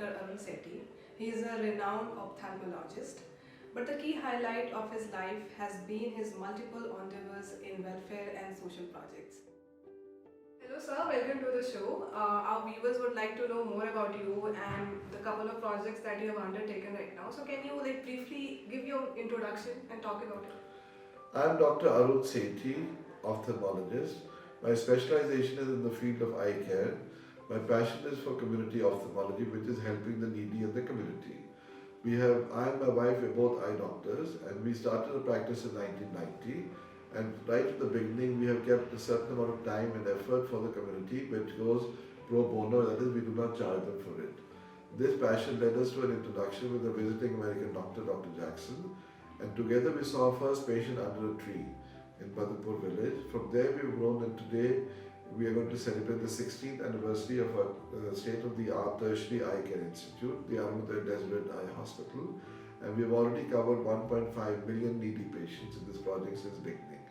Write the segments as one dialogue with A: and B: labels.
A: Dr. Arun Sethi. He is a renowned ophthalmologist, but the key highlight of his life has been his multiple endeavors in welfare and social projects. Hello sir, welcome to the show. Our viewers would like to know more about you and the couple of projects that you have undertaken right now. So can you briefly give your introduction and talk about it?
B: I am Dr. Arun Sethi, ophthalmologist. My specialization is in the field of eye care. My passion is for community ophthalmology, which is helping the needy in the community. I and my wife are both eye doctors, and we started a practice in 1990. And right from the beginning, we have kept a certain amount of time and effort for the community, which goes pro bono, that is, we do not charge them for it. This passion led us to an introduction with a visiting American doctor, Dr. Jackson, and together we saw our first patient under a tree in Badapur village. From there we've grown, and today we are going to celebrate the 16th anniversary of our state-of-the-art tertiary eye care institute, the Arun Sethi Eye Hospital, and we have already covered 1.5 million needy patients in this project since beginning.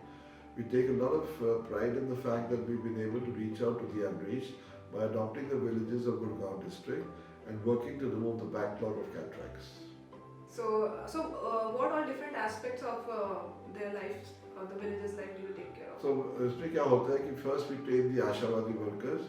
B: We take a lot of pride in the fact that we've been able to reach out to the unreached by adopting the villages of Gurgaon district and working to remove the backlog of cataracts.
A: So what all different aspects of their lives, or the village's life, do you take care of?
B: So, इसमें क्या होता है कि first we train the आशावादी workers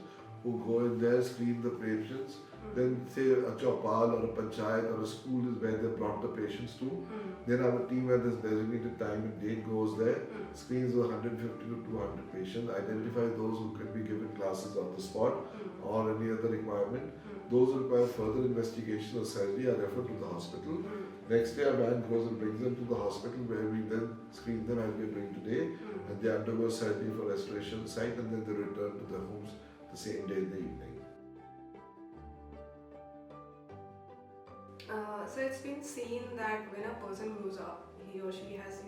B: who go in there, screen the patients. Then say a chowpal or a panchayat or a school is where they brought the patients to. Then our team at this designated time and date goes there, screens 150 to 200 patients, identify those who can be given classes on the spot or any other requirement. Those who require further investigation or surgery are referred to the hospital. Next day, our van goes and brings them to the hospital where we then screen them as we are doing today, and they undergo surgery for restoration site, and then they return to their homes the same day in the evening.
A: So it's been seen that when a person grows up, he or she has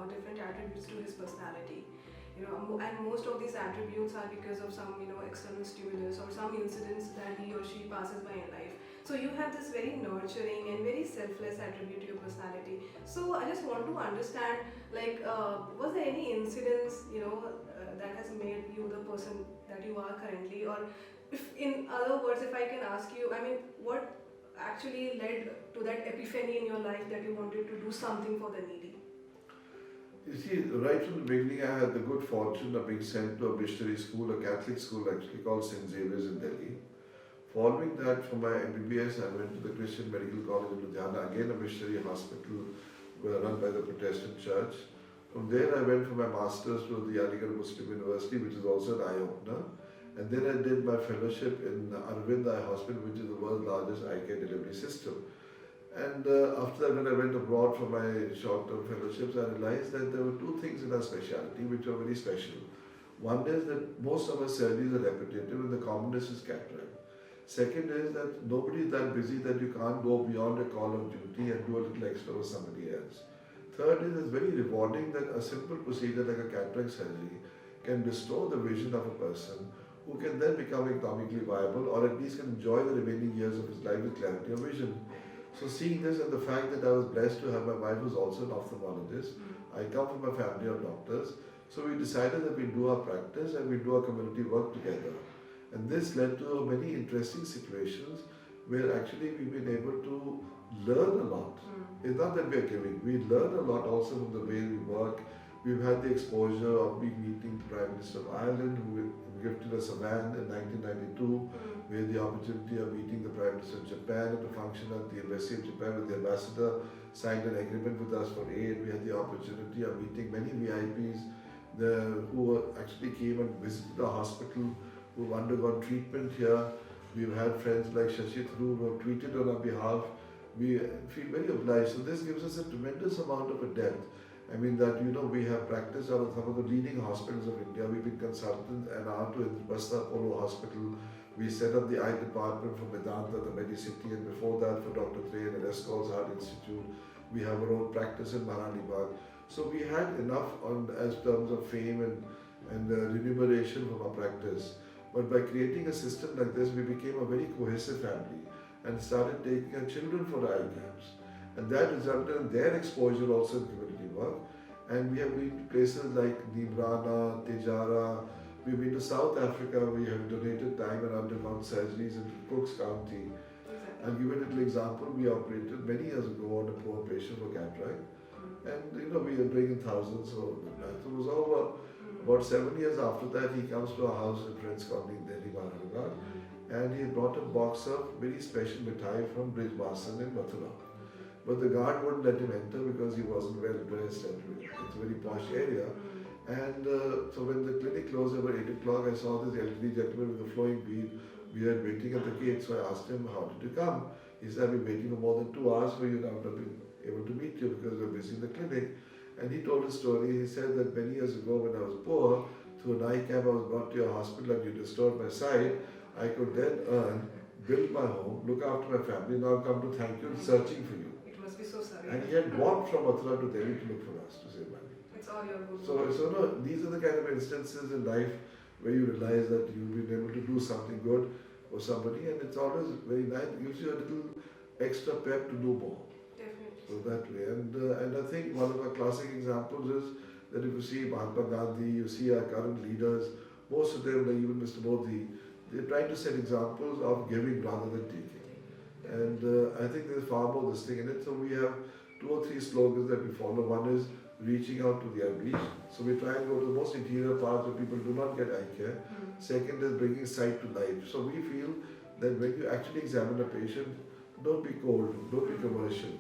A: different attributes to his personality. And most of these attributes are because of some external stimulus or some incidents that he or she passes by in life. So you have this very nurturing and very selfless attribute to your personality. So I just want to understand, was there any incidents that has made you the person that you are currently, or if, in other words, if I can ask you, what actually led to that epiphany in your life that you wanted to do something for the needy?
B: You see, right from the beginning, I had the good fortune of being sent to a missionary school, a Catholic school actually called St. Xavier's in Delhi. Following that, for my MBBS, I went to the Christian Medical College in Ludhiana, again a missionary hospital run by the Protestant Church. From there, I went for my master's to the Aligarh Muslim University, which is also an eye-opener. And then I did my fellowship in Arvind Eye Hospital, which is the world's largest eye care delivery system. And after that, when I went abroad for my short-term fellowships, I realized that there were two things in our specialty which are very special. One is that most of our surgeries are repetitive, and the commonest is cataract. Second is that nobody is that busy that you can't go beyond a call of duty and do a little extra for somebody else. Third is it's very rewarding that a simple procedure like a cataract surgery can restore the vision of a person who can then become economically viable, or at least can enjoy the remaining years of his life with clarity of vision. So seeing this and the fact that I was blessed to have my wife who's also an ophthalmologist, I come from a family of doctors, so we decided that we do our practice and we do our community work together. And this led to many interesting situations where actually we've been able to learn a lot. It's not that we're giving, we learn a lot also from the way we work. We've had the exposure of meeting the Prime Minister of Ireland, who gifted us a van in 1992. We had the opportunity of meeting the Prime Minister of Japan at a function at the Embassy of Japan, with the ambassador signed an agreement with us for aid. We had the opportunity of meeting many VIPs who actually came and visited the hospital, who have undergone treatment here. We've had friends like Shashi Tharoor who have tweeted on our behalf. We feel very obliged. So this gives us a tremendous amount of a depth. We have practiced out of some of the leading hospitals of India. We've been consultants and are to Indraprastha Apollo Hospital. We set up the eye department for Vedanta, the Medicity, and before that for Dr. Trey and Escol's Heart Institute. We have our own practice in Maharani Bagh. So we had enough as terms of fame and remuneration from our practice. But by creating a system like this, we became a very cohesive family and started taking our children for eye camps. And that resulted in their exposure also in community work. And we have been to places like Nibrana, Tejara. We've been to South Africa. We have donated time and undergone surgeries in Cook's County. I'll give you a little example. We operated many years ago on a poor patient for cataract, and we are doing in thousands. So it was over. About 7 years after that, he comes to our house in Friends Colony in Delhi, Maharashtra, and he brought a box of very special mithai from Bridge Masan in Mathura. But the guard wouldn't let him enter because he wasn't well dressed, and it's a very posh area. And so when the clinic closed about 8 o'clock, I saw this elderly gentleman with a flowing beard waiting at the gate. So I asked him, how did you come? He said, I've been waiting for more than 2 hours for you, and I've not been able to meet you because we're busy in the clinic. And he told a story. He said that many years ago when I was poor, through an eye cab I was brought to your hospital and you restored my sight. I could then earn, build my home, look after my family. Now I've come to thank you and searching for you.
A: It must be so surreal.
B: And he had walked from Mathura to Delhi to look for us to save money.
A: It's all your good.
B: So no, these are the kind of instances in life where you realize that you've been able to do something good for somebody, and it's always very nice. It gives you a little extra pep to do more.
A: Definitely.
B: So that way, and I think one of our classic examples is that if you see Mahatma Gandhi, you see our current leaders, most of them, like even Mr. Modi, they're trying to set examples of giving rather than taking. And I think there's far more this thing in it. So we have 2 or 3 slogans that we follow. One is reaching out to the unreached. So we try and go to the most interior parts where people do not get eye care. Second is bringing sight to life. So we feel that when you actually examine a patient, don't be cold, don't be commercial.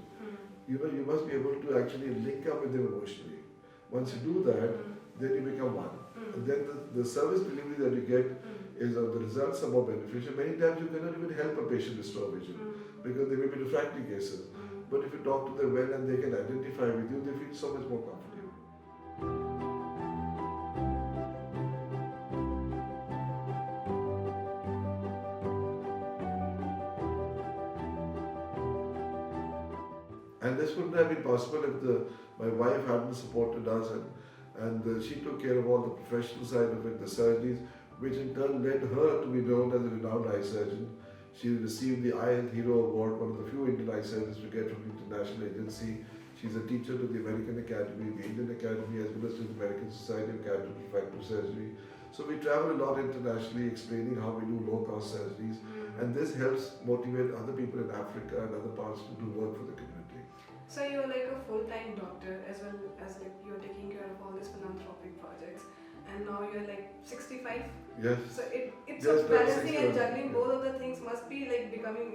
B: You must be able to actually link up with them emotionally. Once you do that, then you become one. And then the service delivery that you get is the results are more beneficial. Many times you cannot even help a patient restore vision because they may be refractory cases. But if you talk to them well and they can identify with you, they feel so much more comfortable. And this wouldn't have been possible if my wife hadn't supported us and she took care of all the professional side of it, the surgeries, which in turn led her to be known as a renowned eye surgeon. She received the Eye Health Hero Award, one of the few Indian eye surgeons to get from the international agency. She's a teacher to the American Academy, the Indian Academy, as well as to the American Society of Cataract and Refractive Surgery. So we travel a lot internationally explaining how we do low-cost surgeries, and this helps motivate other people in Africa and other parts to do work for the community.
A: So you're like a full-time doctor as well as like you're taking care of all these philanthropic projects, and now you're like 65.
B: Yes.
A: So it's
B: Yes,
A: balancing and
B: 60,
A: juggling
B: yeah.
A: both of the things must be like becoming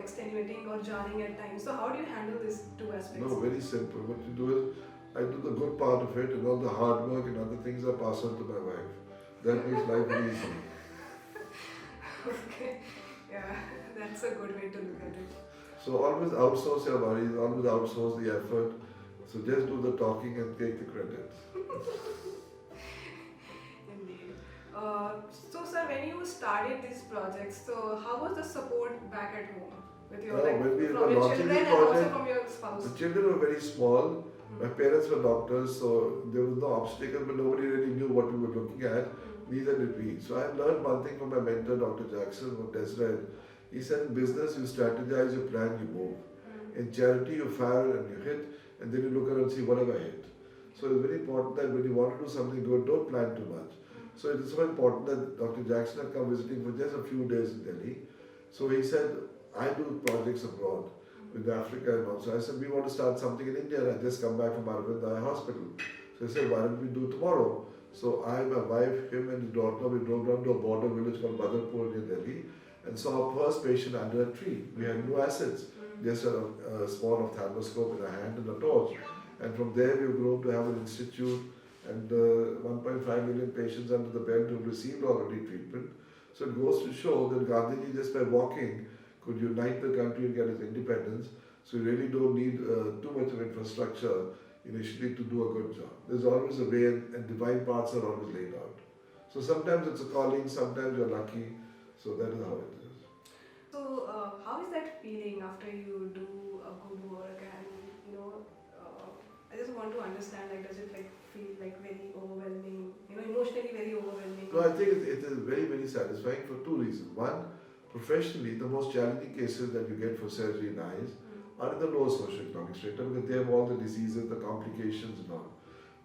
A: extenuating or jarring at times. So how do you handle these 2 aspects?
B: No, very simple. What you do is, I do the good part of it, and all the hard work and other things I pass on to my wife. That makes life very easy.
A: Okay. Yeah, that's a good way to look at it.
B: So always outsource your worries, always outsource the effort. So just do the talking and take the credit.
A: Indeed. So sir, when you started these projects, so how was the support back at home with your
B: When we
A: from
B: were
A: your
B: launching
A: children
B: the
A: and also
B: project,
A: from your spouse?
B: the children were very small. My parents were doctors, so there was no obstacle, but nobody really knew what we were looking at. Neither did we. So I learned one thing from my mentor, Dr. Jackson, or Desred. He said, in business, you strategize, you plan, you move. In charity, you fire and you hit, and then you look around and see what have I hit. So it's very important that when you want to do something good, don't plan too much. So it is so important that Dr. Jackson had come visiting for just a few days in Delhi. So he said, I do projects abroad with Africa and also. I said, we want to start something in India. And I just come back from Arvind Eye Hospital. So he said, why don't we do tomorrow? So I, my wife, him and his daughter, we drove down to a border village called Badarpur near Delhi and saw our first patient under a tree. We had no assets, just a small ophthalmoscope in a hand and a torch. And from there we've grown to have an institute and 1.5 million patients under the belt who've received already treatment. So it goes to show that Gandhiji just by walking could unite the country and get its independence. So you really don't need too much of infrastructure initially to do a good job. There's always a way and divine paths are always laid out. So sometimes it's a calling, sometimes you're lucky. So that is how it is.
A: So how is that feeling after you do a good work and I just want to understand, like, does it like feel like very overwhelming, emotionally very overwhelming?
B: No, I think it is very, very satisfying for 2 reasons. One, professionally, the most challenging cases that you get for surgery in eyes are in the lower socioeconomic strata because they have all the diseases, the complications and all.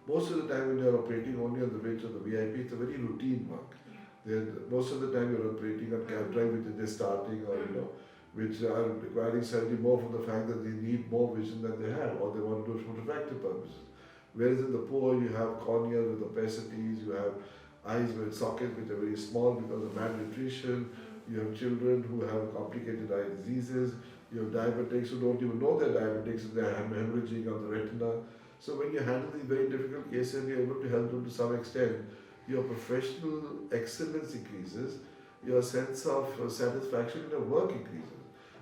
B: Most of the time when you're operating only on the rich or the VIP, it's a very routine work. Most of the time you're operating on cataract which is just starting or which are requiring surgery more from the fact that they need more vision than they have, or they want to do it for refractive purposes. Whereas in the poor, you have cornea with opacities, you have eyes with sockets which are very small because of malnutrition, you have children who have complicated eye diseases, you have diabetics who don't even know they're diabetics and they're hemorrhaging on the retina. So when you handle these very difficult cases, you're able to help them to some extent. Your professional excellence increases, your sense of satisfaction in your work increases.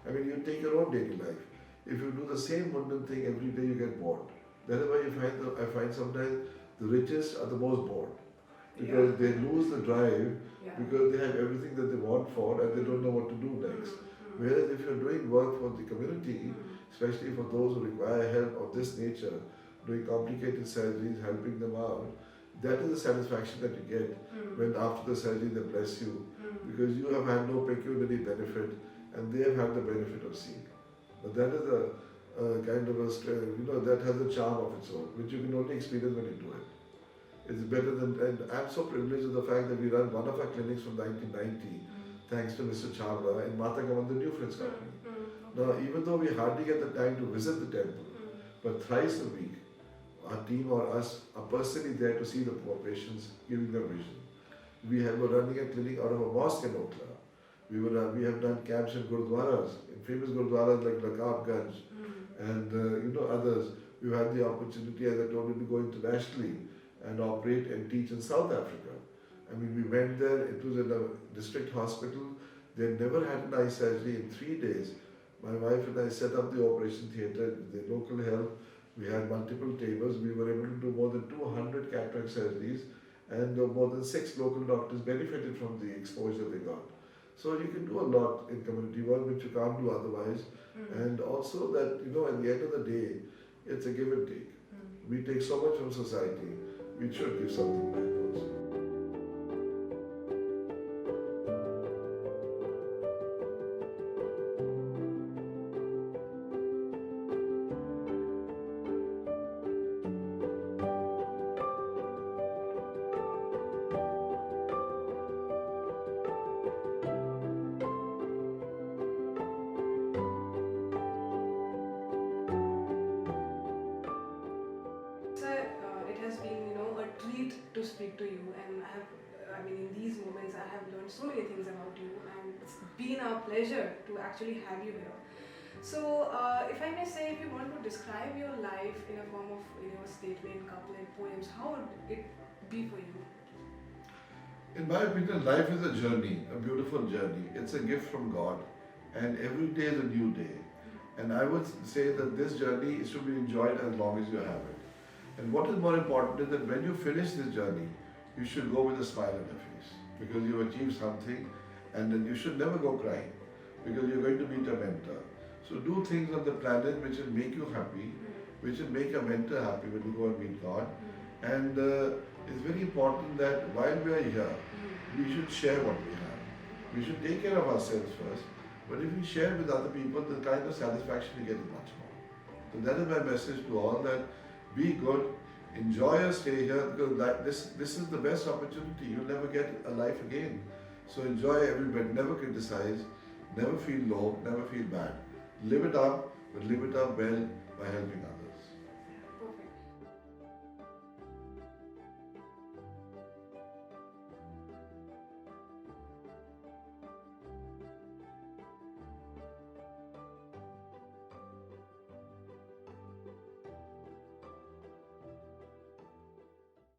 B: I mean, you take your own daily life. If you do the same mundane thing every day, you get bored. That is why I find sometimes the richest are the most bored. Because they lose the drive, because they have everything that they want for and they don't know what to do next. Whereas if you're doing work for the community, especially for those who require help of this nature, doing complicated surgeries, helping them out, that is the satisfaction that you get when after the surgery they bless you, because you have had no pecuniary benefit and they have had the benefit of seeing. But that is a kind of a, that has a charm of its own, which you can only experience when you do it. It's better than, and I'm so privileged with the fact that we run one of our clinics from 1990, thanks to Mr. Chawla in Matagavan, the New Friends Company. Now, even though we hardly get the time to visit the temple, but thrice a week, our team or us are personally there to see the poor patients, giving them vision. We're running a clinic out of a mosque in Okla. We have done camps in gurdwaras, in famous gurdwaras like Lakabganj and others. We've had the opportunity, as I told you, to go internationally and operate and teach in South Africa. I mean, we went there, it was in a district hospital. They had never had an eye surgery in 3 days. My wife and I set up the operation theatre with the local help. We had multiple tables. We were able to do more than 200 cataract surgeries, and more than 6 local doctors benefited from the exposure they got. So you can do a lot in community work which you can't do otherwise. And also that, at the end of the day, it's a give and take. We take so much from society, we should give something back also.
A: To speak to you, and in these moments I have learned so many things about you, and it's been our pleasure to actually have you here. So if I may say, if you want to describe your life in a form of statement, couplet, poems, how would it be for you?
B: In my opinion, life is a journey, a beautiful journey. It's a gift from God, and every day is a new day. And I would say that this journey should be enjoyed as long as you have it. And what is more important is that when you finish this journey, you should go with a smile on your face, because you've achieved something, and then you should never go crying, because you're going to meet a mentor. So do things on the planet which will make you happy, which will make a mentor happy when you go and meet God. And it's very important that while we are here, we should share what we have. We should take care of ourselves first, but if we share with other people, the kind of satisfaction we get is much more. So that is my message to all, that be good, enjoy your stay here, because this is the best opportunity. You'll never get a life again. So enjoy every bit, never criticize, never feel low, never feel bad. Live it up, but live it up well by helping others.